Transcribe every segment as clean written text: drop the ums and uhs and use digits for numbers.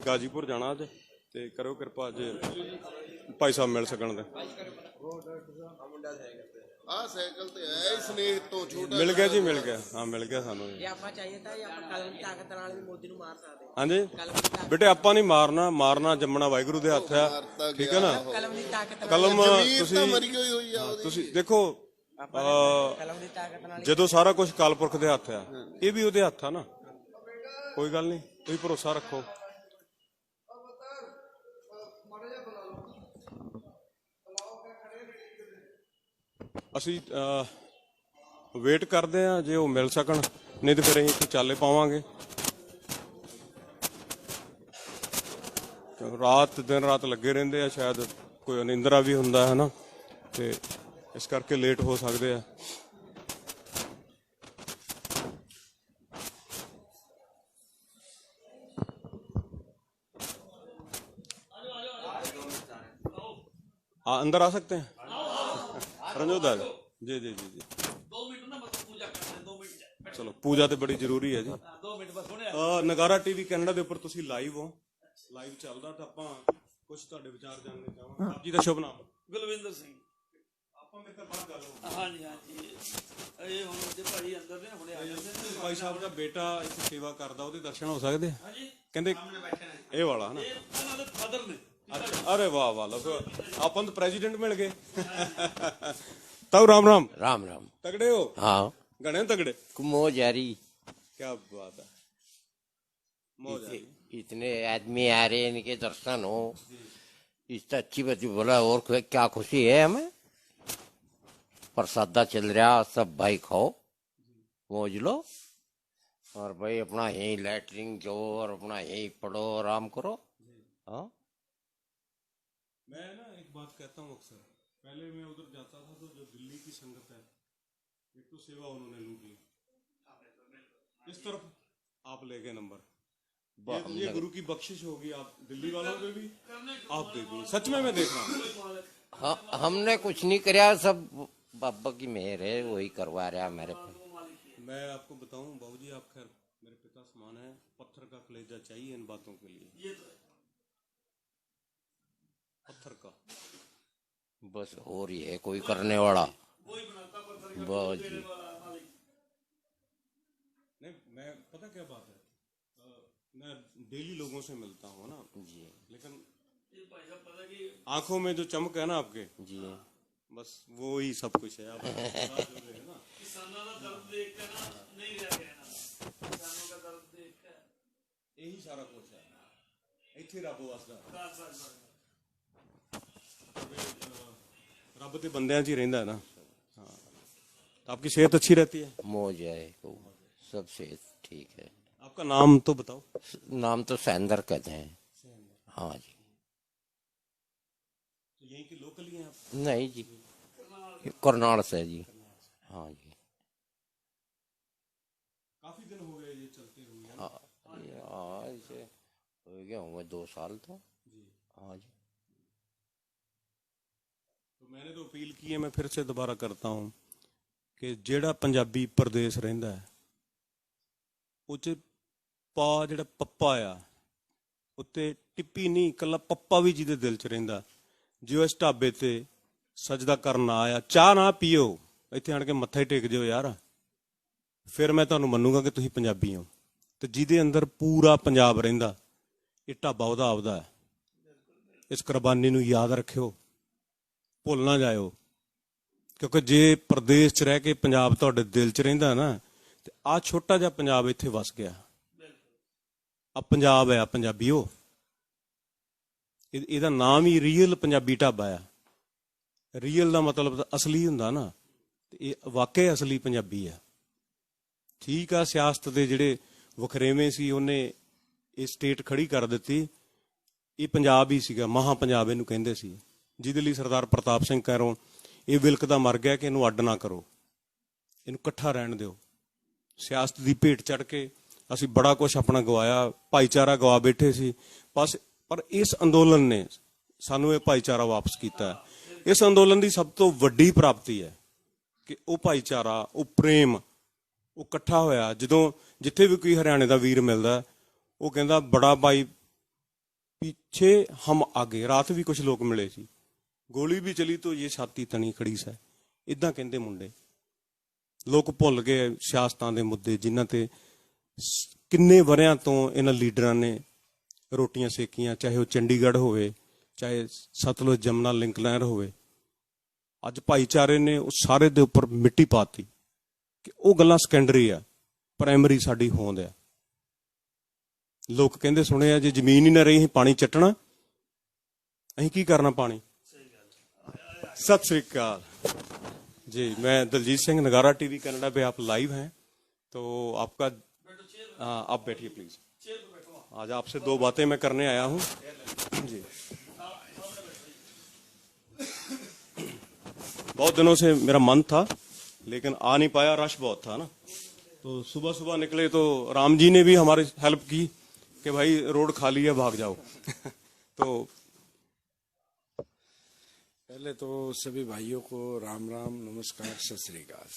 गाजीपुर जाना अज ते करो कृपा अज भाई साहब मिल सकन ते मिल गया जी, मिल गया। हाँ मिल गया सानू। हाँ जी बेटे, आपां नहीं मारना, मारना जम्मना वाहिगुरू दे हत्थ है, ठीक है ना। कलम तुसी देखो जदों सारा कुछ अकाल पुरख दे हत्थ है, ये भी उहदे हत्थ है ना। कोई गल नहीं, तुसीं भरोसा रखो। ਅਸੀਂ ਵੇਟ ਕਰਦੇ ਹਾਂ ਜੇ ਉਹ ਮਿਲ ਸਕਣ, ਨਹੀਂ ਤਾਂ ਫਿਰ ਅਸੀਂ ਇੱਥੇ ਚਾਲੇ ਪਾਵਾਂਗੇ। ਰਾਤ ਦਿਨ ਰਾਤ ਲੱਗੇ ਰਹਿੰਦੇ ਆ, ਸ਼ਾਇਦ ਕੋਈ ਅਨਿੰਦਰਾ ਵੀ ਹੁੰਦਾ ਹੈ ਨਾ, ਤੇ ਇਸ ਕਰਕੇ ਲੇਟ ਹੋ ਸਕਦੇ ਆ। अंदर आ सकते हैं रंजोत जी जी जी जी। 2 मिनट ना मतलब पूजा करते, 2 मिनट चलो, पूजा तो बड़ी जरूरी है जी। 2 मिनट बस होने। नगारा टीवी कैनेडा के उपर तुसीं लाइव हो, लाइव चलदा, तो आपां कुछ तुहाडे विचार जानने चाहांगे। आप जी दा शुभ नाम? गुलविंदर सिंह। आपां मेरे तो बात गल हो। हां जी हां जी, ये हुण जे भाई अंदर ने हुणे आ जांदे ने। भाई साहब दा बेटा इत्थे सेवा करदा, ओहदे दर्शन हो सकदे? हां जी, कहंदे सामने बैठे ने, ये वाला है ना, ये उन्हां दे फादर ने। अच्छा, अरे वाह वाह, लो अपन तो प्रेसिडेंट मिल गए। तब राम राम। राम राम। तगड़े हो? हाँ गणे तगड़े। मौज यारी, क्या बात है, मौज यारी। इतने आदमी आ रहे हैं, इनके दर्शन हो, इससे अच्छी बात बोला। और क्या खुशी है हमें। प्रसादा चल रहा, सब भाई खाओ मौज लो, और भाई अपना यही लैटरिन जो, और अपना यही पढ़ो, आराम करो। हाँ, मैं ना एक बात कहता हूँ अक्सर, पहले मैं उधर जाता था तो जो दिल्ली की संगत है, एक तो सेवा उन्होंने लूट ली, इस तरफ आप ले गए नंबर। ये गुरु की बख्शिश होगी, आप दिल्ली वालों पे भी आप दे दी, सच में मैं देख रहा हूँ। हाँ, हमने कुछ नहीं कराया, सब बाबा की मेहर है, वही करवा रहा मेरे पे। मैं आपको बताऊं बाबूजी, आप खैर मेरे पिता समान है, पत्थर का कलेजा चाहिए इन बातों के लिए, पत्थर का बस। और ये है कोई करने वाला बस जी। नहीं, मैं पता क्या बात है, मैं डेली लोगों से मिलता हूँ ना जी, लेकिन आंखों में जो चमक है ना आपके जी, बस वो ही सब कुछ है। आप यही सारा कुछ है, इत्थे रब वसदा, रब के बंदियां च ही रहिंदा है ना। हाँ, तो आपकी सेहत अच्छी रहती है? मौज है, सब सेहत ठीक है। आपका नाम तो बताओ। नाम तो सैंदर कहते हैं। हाँ जी। तो यहीं के लोकल ही हैं आप? नहीं जी, करनाल से जी। हाँ जी, काफी दिन हो गए ये चलते हुए? हाँ इसे हो गया होंगे 2 साल तो जी। हाँ जी। तो मैंने तो अपील की है, मैं फिर से दोबारा करता हूँ कि जेड़ा पंजाबी प्रदेश रहिंदा है, उच पा जेड़ा पप्पा आ उत्ते टिप्पी नहीं, कला पप्पा भी जिहदे दिल च रहिंदा, जो इस ढाबे ते सजदा करन आया, चाह ना पियो, इत्थे आण के मत्था ही टेक दिओ यार, फिर मैं तुहानूं मन्नूंगा कि तुसीं पंजाबी हो। ते जिहदे अंदर पूरा पंजाब रहिंदा, ये ढाबा उहदा आपदा है। इस कुर्बानी नूं याद रखियो, भुल ना जाओ, क्योंकि जे प्रदेश च रह के पंजाब तुहाडे दिल च रहिंदा ना, ते आ छोटा जिहा पंजाब इत्थे वस गया। आ पंजाब है, पंजाबी हो, इहदा नाम ही रीयल पंजाबी ढाबा है। रीयल का मतलब असली हुंदा ना, ते ये वाकई असली पंजाबी है। ठीक आ, सियासत दे जिहड़े वखरेवें सी उन्हें ये स्टेट खड़ी कर दित्ती, ये पंजाब ही सीगा, महा पंजाब इहनूं कहिंदे सी, जिहदे लई सरदार प्रताप सिंह कैरों ये विलकदा मर गया कि इहनूं अड्ड ना करो, इहनूं इकट्ठा रहण दिओ। सियासत दी भेट चढ़ के असीं बड़ा कुछ अपना गवाया, भाईचारा गवा बैठे सी बस, पर इस अंदोलन ने सानूं ये भाईचारा वापस कीता। इस अंदोलन की सब तो वड्डी प्राप्ति है कि वो भाईचारा, वो प्रेम, वो इकट्ठा होया। जदों जिथे भी कोई हरियाणे का वीर मिलता, वो कहता बड़ा भाई पीछे हम आगे। रात भी कुछ लोग मिले सी, गोली भी चली तो ये छाती तनी खड़ी सै, इदां कहंदे मुंडे। लोग भुल गए सियासतां दे मुद्दे जिन्हां ते किन्ने वरियां तो इन्हां लीडरां ने रोटियां सेकियां, चाहे वो चंडीगढ़ होवे, चाहे सतलुज जमुना लिंक लाइन होवे। अज भाईचारे ने उस सारे दे उपर मिट्टी पाती कि वो गल्लां सैकेंडरी आ, प्राइमरी साडी होंद आ। लोग कहंदे सुने आ, जे जमीन ही ना रही असीं पानी चट्टना, असीं की करना पानी। सत श्री अकाल जी, मैं दलजीत सिंह, नगारा टीवी कनाडा पे आप लाइव हैं। तो आपका आप बैठिए प्लीज। आज आपसे दो बातें मैं करने आया हूं जी। बहुत दिनों से मेरा मन था लेकिन आ नहीं पाया, रश बहुत था ना। तो सुबह सुबह निकले तो राम जी ने भी हमारी हेल्प की कि भाई रोड खाली है, भाग जाओ। तो पहले तो सभी भाइयों को राम राम, नमस्कार, सत श्री अकाल।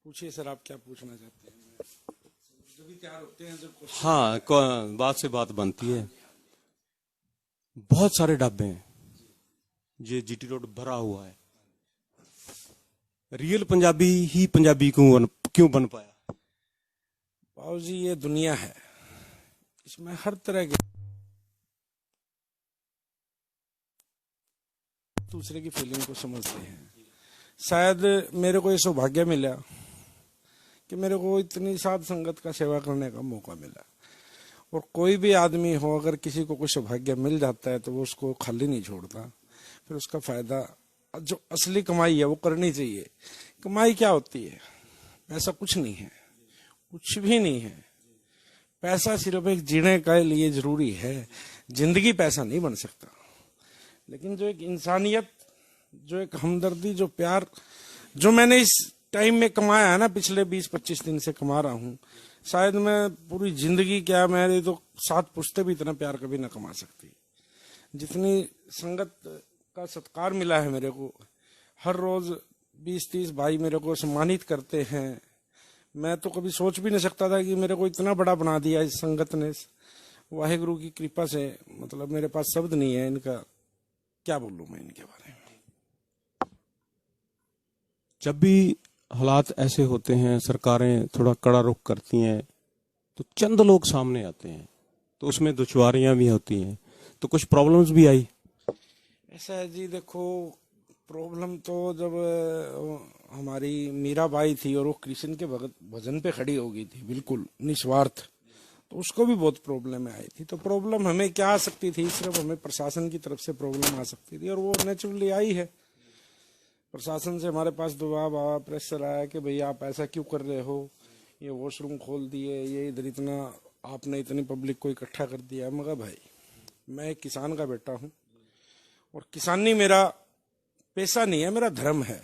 पूछिए सर, आप क्या पूछना चाहते हैं? जब भी तैयार होते हैं जब हाँ, बात से बात बनती है। बहुत सारे ढाबे हैं, ये जीटी रोड भरा हुआ है। रियल पंजाबी ही पंजाबी क्यों बन पाया? बाबू जी, ये दुनिया है, इसमें हर तरह के दूसरे की फीलिंग को समझते हैं। शायद मेरे को ये सौभाग्य मिला कि मेरे को इतनी साध संगत का सेवा करने का मौका मिला। और कोई भी आदमी हो, अगर किसी को कोई सौभाग्य मिल जाता है तो वो उसको खाली नहीं छोड़ता, फिर उसका फायदा, जो असली कमाई है वो करनी चाहिए। कमाई क्या होती है? पैसा कुछ नहीं है, कुछ भी नहीं है। पैसा सिर्फ एक जीने के लिए जरूरी है, जिंदगी पैसा नहीं बन सकता। लेकिन जो एक इंसानियत, जो एक हमदर्दी, जो प्यार, जो मैंने इस टाइम में कमाया है ना, पिछले 20-25 दिन से कमा रहा हूँ, शायद मैं पूरी जिंदगी, क्या मेरे तो 7 पुश्तें भी इतना प्यार कभी ना कमा सकती। जितनी संगत का सत्कार मिला है मेरे को, हर रोज 20-30 भाई मेरे को सम्मानित करते हैं। मैं तो कभी सोच भी नहीं सकता था कि मेरे को इतना बड़ा बना दिया इस संगत ने। वाहिगुरु की कृपा से, मतलब मेरे पास शब्द नहीं है इनका, क्या बोलूं मैं इनके बारे में। जब भी हालात ऐसे होते हैं, सरकारें थोड़ा कड़ा रुख करती हैं, तो चंद लोग सामने आते हैं, तो उसमें दुश्वारियां भी होती हैं। तो कुछ प्रॉब्लम्स भी आई। ऐसा है जी, देखो प्रॉब्लम तो जब हमारी मीराबाई थी और वो कृष्ण के भजन पे खड़ी हो गई थी, बिल्कुल निस्वार्थ, तो उसको भी बहुत प्रॉब्लम आई थी। तो प्रॉब्लम हमें क्या आ सकती थी? सिर्फ हमें प्रशासन की तरफ से प्रॉब्लम आ सकती थी, और वो नेचुरली आई है। प्रशासन से हमारे पास दबाव आया, प्रेशर आया कि भैया आप ऐसा क्यों कर रहे हो, ये वॉशरूम खोल दिए, ये इधर इतना, आपने इतनी पब्लिक को इकट्ठा कर दिया। मगर भाई, मैं एक किसान का बेटा हूँ, और किसानी मेरा पेशा नहीं है, मेरा धर्म है।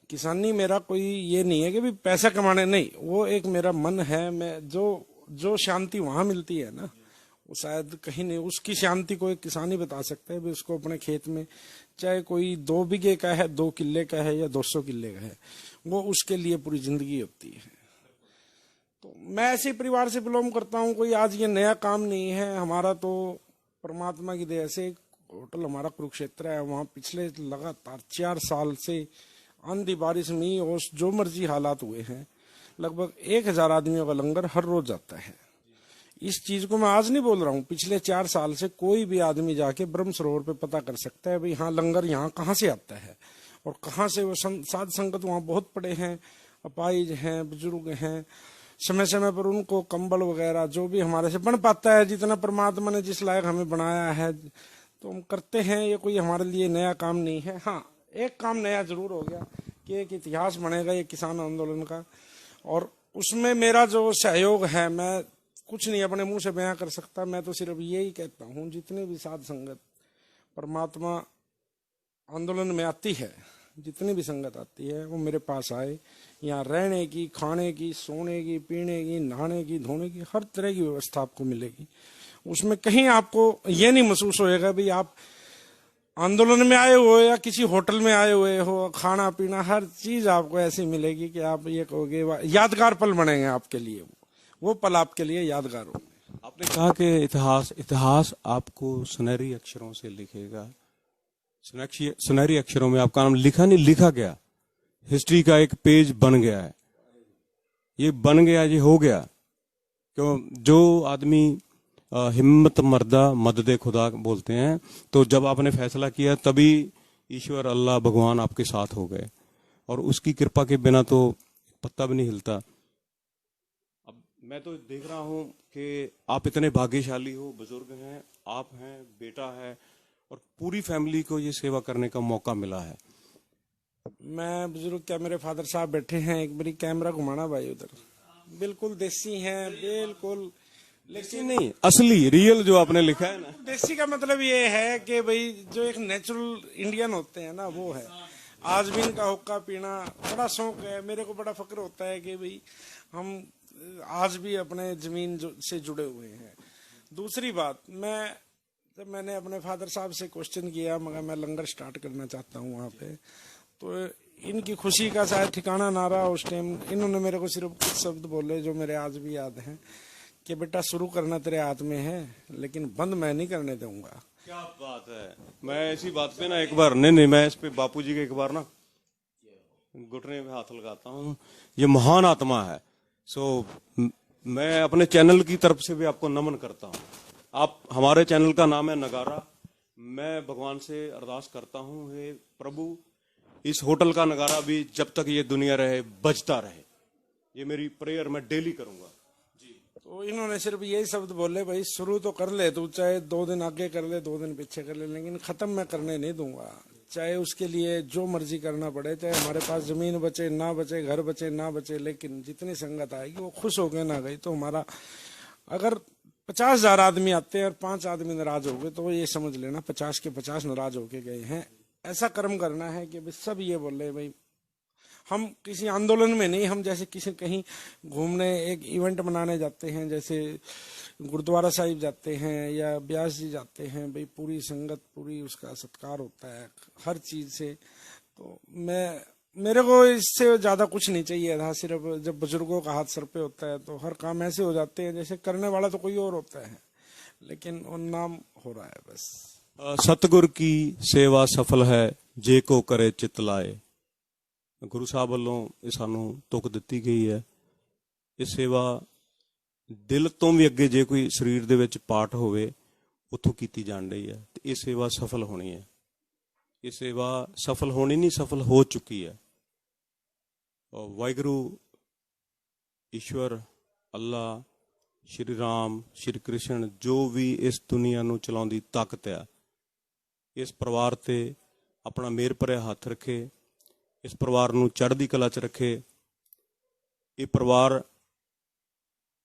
किसानी मेरा कोई ये नहीं है कि भी पैसा कमाने, नहीं, वो एक मेरा मन है। मैं जो शांति वहां मिलती है ना, वो शायद कहीं नहीं। उसकी शांति को एक किसान ही बता सकता है। भी उसको अपने खेत में, चाहे कोई 2 बीघे का है, 2 किले का है, या 200 किले का है, वो उसके लिए पूरी जिंदगी होती है। तो मैं ऐसे परिवार से बिलोंग करता हूँ, कोई आज ये नया काम नहीं है हमारा। तो परमात्मा की दया से होटल हमारा कुरुक्षेत्र है, वहाँ पिछले लगातार 4 साल से आंधी बारिश में और जो मर्जी हालात हुए हैं, लगभग 1000 आदमियों का लंगर हर रोज जाता है। इस चीज को मैं आज नहीं बोल रहा हूँ, पिछले 4 साल से कोई भी आदमी जाके ब्रह्म सरोवर पे पता कर सकता है भाई हाँ, लंगर यहाँ कहाँ से आता है और कहाँ से। वो साध संगत वहाँ बहुत पड़े हैं, अपाहिज हैं, बुजुर्ग हैं। समय समय पर उनको कंबल वगैरह जो भी हमारे से बन पाता है, जितना परमात्मा ने जिस लायक हमें बनाया है, तो हम करते हैं। ये कोई हमारे लिए नया काम नहीं है। हाँ, एक काम नया जरूर हो गया कि एक इतिहास बनेगा ये किसान आंदोलन का, और उसमें मेरा जो सहयोग है, मैं कुछ नहीं अपने मुंह से बयां कर सकता। मैं तो सिर्फ यही कहता हूँ, जितने भी साध संगत परमात्मा आंदोलन में आती है, जितनी भी संगत आती है, वो मेरे पास आए। यहाँ रहने की, खाने की, सोने की, पीने की, नहाने की, धोने की, हर तरह की व्यवस्था आपको मिलेगी। उसमें कहीं आपको ये नहीं महसूस होएगा भी आप आंदोलन में आए हो या किसी होटल में आए हुए हो। खाना पीना हर चीज आपको ऐसी मिलेगी कि आप ये कहोगे, यादगार पल बनेंगे आपके लिए। वो पल आपके लिए यादगार हो। आपने कहा कि इतिहास आपको सुनहरी अक्षरों से लिखेगा। सुनहरी अक्षरों में आपका नाम लिखा नहीं, लिखा गया। हिस्ट्री का एक पेज बन गया है। ये बन गया, ये हो गया। क्यों? जो आदमी हिम्मत मर्दा मददे खुदा बोलते हैं, तो जब आपने फैसला किया तभी ईश्वर अल्लाह भगवान आपके साथ हो गए, और उसकी कृपा के बिना तो पत्ता भी नहीं हिलता। अब मैं तो देख रहा हूं कि आप इतने भाग्यशाली हो, बुजुर्ग हैं, आप हैं, बेटा है, और पूरी फैमिली को ये सेवा करने का मौका मिला है। मैं बुजुर्ग क्या, मेरे फादर साहब बैठे हैं, एक बारी कैमरा घुमाना भाई उधर। बिल्कुल देसी हैं, बिल्कुल। लेकिन नहीं, असली रियल जो आपने लिखा है ना। देसी का मतलब ये है कि भाई जो एक नेचुरल इंडियन होते हैं ना, वो है। आज भी इनका हुक्का पीना बड़ा शौक है। मेरे को बड़ा फक्र होता है कि भाई हम आज भी अपने जमीन से जुड़े हुए हैं। दूसरी बात, जब मैंने अपने फादर साहब से क्वेश्चन किया, मगर मैं लंगर स्टार्ट करना चाहता हूँ वहाँ पे, तो इनकी खुशी का शायद ठिकाना ना रहा उस टाइम। इन्होंने मेरे को सिर्फ कुछ शब्द बोले जो मेरे आज भी याद हैं, कि बेटा शुरू करना तेरे हाथ में है, लेकिन बंद मैं नहीं करने दूंगा। क्या बात है। मैं इसी बात पे ना एक बार नहीं, मैं इस पे बापूजी के एक बार ना घुटने पे हाथ लगाता हूँ। ये महान आत्मा है। मैं अपने चैनल की तरफ से भी आपको नमन करता हूँ। आप, हमारे चैनल का नाम है नगारा। मैं भगवान से अरदास करता हूँ, हे प्रभु, इस होटल का नगारा भी जब तक ये दुनिया रहे बजता रहे। ये मेरी प्रेयर मैं डेली करूंगा। तो इन्होंने सिर्फ यही शब्द बोले, भाई शुरू तो कर ले तू, चाहे 2 दिन आगे कर ले 2 दिन पीछे कर ले, लेकिन खत्म मैं करने नहीं दूंगा। चाहे उसके लिए जो मर्जी करना पड़े, चाहे हमारे पास जमीन बचे ना बचे, घर बचे ना बचे, लेकिन जितनी संगत आएगी वो खुश हो गए ना गई तो हमारा। अगर 50,000 आदमी आते हैं और 5 आदमी नाराज हो गए, तो ये समझ लेना 50 के 50 नाराज होके गए हैं। ऐसा कर्म करना है कि सब ये बोले भाई हम किसी आंदोलन में नहीं, हम जैसे किसी कहीं घूमने एक इवेंट मनाने जाते हैं, जैसे गुरुद्वारा साहिब जाते हैं या ब्यास जी जाते हैं, भाई पूरी संगत, पूरी उसका सत्कार होता है हर चीज से। तो मेरे को इससे ज्यादा कुछ नहीं चाहिए था। सिर्फ जब बुजुर्गों का हाथ सर पे होता है तो हर काम ऐसे हो जाते हैं जैसे करने वाला तो कोई और होता है, लेकिन वो नाम हो रहा है बस। सतगुर की सेवा सफल है जे को करे चित लाए। गुरु साहब ਵੱਲੋਂ ਇਹ ਸਾਨੂੰ ਤੁਕ ਦਿੱਤੀ ਗਈ ਹੈ। ਇਹ ਸੇਵਾ ਦਿਲ ਤੋਂ ਵੀ ਅੱਗੇ ਜੇ ਕੋਈ ਸਰੀਰ ਦੇ ਵਿੱਚ ਪਾਰਟ ਹੋਵੇ ਉੱਥੋਂ ਕੀਤੀ ਜਾਣ ਰਹੀ ਹੈ, ਤੇ ਇਹ ਸੇਵਾ ਸਫਲ ਹੋਣੀ ਹੈ। ਇਹ ਸੇਵਾ ਸਫਲ ਹੋਣੀ ਨਹੀਂ, ਸਫਲ ਹੋ ਚੁੱਕੀ ਹੈ। ਵਾਹਿਗੁਰੂ ਈਸ਼ਵਰ ਅੱਲਾ ਸ਼੍ਰੀ ਰਾਮ ਸ਼੍ਰੀ ਕ੍ਰਿਸ਼ਨ ਜੋ ਵੀ ਇਸ ਦੁਨੀਆ ਨੂੰ ਚਲਾਉਂਦੀ ਤਾਕਤ ਆ, ਇਸ ਪਰਿਵਾਰ ਤੇ ਆਪਣਾ ਮਿਹਰ ਭਰਿਆ ਹੱਥ ਰੱਖੇ, इस परिवार ਨੂੰ ਚੜ੍ਹਦੀ ਕਲਾ 'ਚ ਰੱਖੇ। ਇਹ ਪਰਿਵਾਰ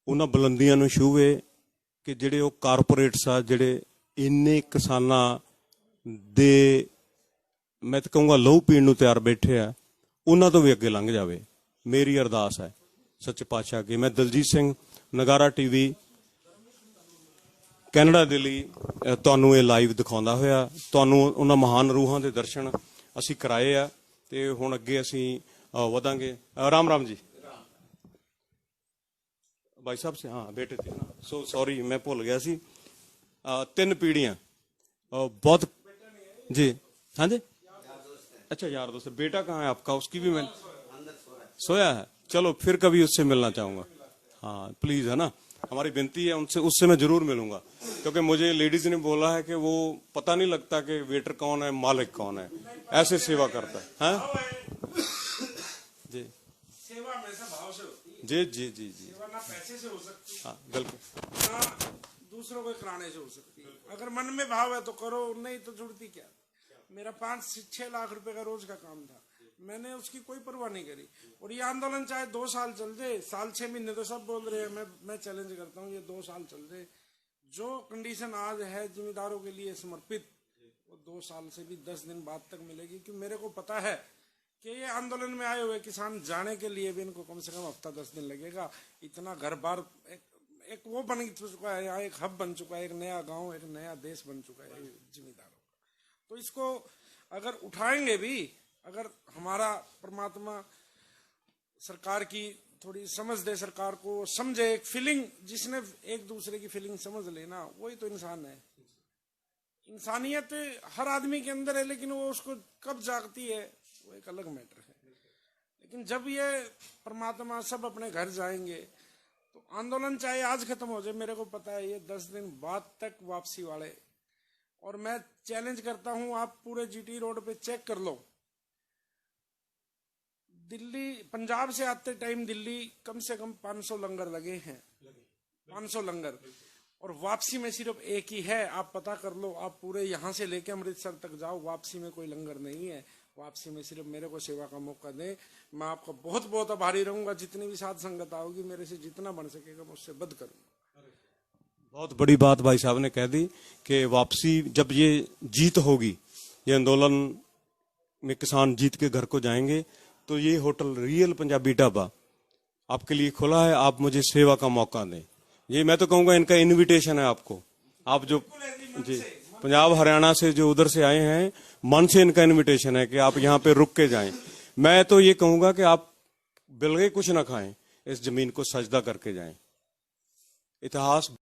ਉਹਨਾਂ ਬੁਲੰਦੀਆਂ ਨੂੰ ਛੂਹੇ ਕਿ ਜਿਹੜੇ ਉਹ ਕਾਰਪੋਰੇਟਸ ਆ, ਜਿਹੜੇ ਇੰਨੇ ਕਿਸਾਨਾਂ ਦੇ ਮੈਂ ਤਾਂ ਕਹੂੰਗਾ ਲਹੂ ਪੀਣ ਨੂੰ ਤਿਆਰ ਬੈਠੇ ਆ, ਉਹਨਾਂ ਤੋਂ ਵੀ ਅੱਗੇ ਲੰਘ ਜਾਵੇ। ਮੇਰੀ ਅਰਦਾਸ ਹੈ ਸੱਚੇ ਪਾਤਸ਼ਾਹ ਅੱਗੇ। ਮੈਂ ਦਲਜੀਤ ਸਿੰਘ, ਨਗਾਰਾ ਟੀਵੀ ਕੈਨੇਡਾ ਦੇ ਲਈ ਤੁਹਾਨੂੰ ਇਹ ਲਾਈਵ ਦਿਖਾਉਂਦਾ ਹੋਇਆ, ਤੁਹਾਨੂੰ ਉਹਨਾਂ ਮਹਾਨ ਰੂਹਾਂ ਦੇ ਦਰਸ਼ਨ ਅਸੀਂ ਕਰਾਏ ਆ, ਤੇ ਹੁਣ ਅੱਗੇ ਅਸੀਂ ਵਧਾਂਗੇ। ਰਾਮ ਰਾਮ ਜੀ ਭਾਈ ਸਾਹਿਬ ਸੇ, ਹਾਂ ਬੇਟੇ थे ना, सॉरी मैं भूल गया सी। 3 पीढ़ियां बहुत जी। हाँ जी, अच्छा यार दोस्त। बेटा कहाँ है आपका? उसकी भी मैं सोया है। चलो फिर कभी उससे मिलना चाहूंगा। हाँ प्लीज, है ना, हमारी विनती है उनसे, उससे मैं जरूर मिलूंगा, क्योंकि मुझे लेडीज ने बोला है कि वो पता नहीं लगता कि वेटर कौन है, मालिक कौन है, ऐसे सेवा करता है। जी सेवा हमेशा भाव से होती है। जी जी जी जी। सेवा ना पैसे से हो सकती है, हाँ बिल्कुल, ना दूसरों को कराने से हो सकती है। अगर मन में भाव है तो करो, नहीं तो जुड़ती क्या। मेरा 5 से 6 लाख रुपए का रोज का काम था, मैंने उसकी कोई परवाह नहीं करी। और ये आंदोलन चाहे 2 साल चल जाए, साल 6 महीने तो सब बोल रहे हैं, मैं चैलेंज करता हूँ ये 2 साल चल जाए। जो कंडीशन आज है जिम्मेदारों के लिए समर्पित, वो 2 साल से भी 10 दिन बाद तक मिलेगी। क्योंकि मेरे को पता है कि ये आंदोलन में आए हुए किसान जाने के लिए भी इनको कम से कम हफ्ता 10 दिन लगेगा। इतना घर बार एक वो बन चुका है, यहाँ एक हब बन चुका है, एक नया गांव, एक नया देश बन चुका है जिम्मेदारों का। तो इसको अगर उठाएंगे भी, अगर हमारा परमात्मा सरकार की थोड़ी समझ दे सरकार को, समझे एक फीलिंग, जिसने एक दूसरे की फीलिंग समझ लेना वही तो इंसान है। इंसानियत हर आदमी के अंदर है, लेकिन वो उसको कब जागती है वो एक अलग मैटर है। लेकिन जब ये परमात्मा सब अपने घर जाएंगे तो आंदोलन चाहे आज खत्म हो जाए, मेरे को पता है ये 10 दिन बाद तक वापसी वाले। और मैं चैलेंज करता हूं, आप पूरे जीटी रोड पे चेक कर लो, दिल्ली पंजाब से आते टाइम दिल्ली कम से कम 500 लंगर लगे हैं, 500 लंगर, और वापसी में सिर्फ एक ही है। आप पता कर लो, आप पूरे यहाँ से लेके अमृतसर तक जाओ, वापसी में कोई लंगर नहीं है। वापसी में सिर्फ मेरे को सेवा का मौका दें, मैं आपका बहुत बहुत आभारी रहूंगा। जितनी भी साध संगत आओगी, मेरे से जितना बन सकेगा मैं उससे बद करूंगा। बहुत बड़ी बात भाई साहब ने कह दी कि वापसी जब ये जीत होगी, ये आंदोलन में किसान जीत के घर को जाएंगे, तो ये होटल रियल पंजाबी ढाबा आपके लिए खुला है। आप मुझे सेवा का मौका दें, ये मैं तो कहूंगा इनका इनविटेशन है आपको। आप जो जी पंजाब हरियाणा से जो उधर से आए हैं, मन से इनका इनविटेशन है कि आप यहाँ पे रुक के जाएं। मैं तो ये कहूंगा कि आप बिलगे कुछ ना खाएं, इस जमीन को सजदा करके जाएं। इतिहास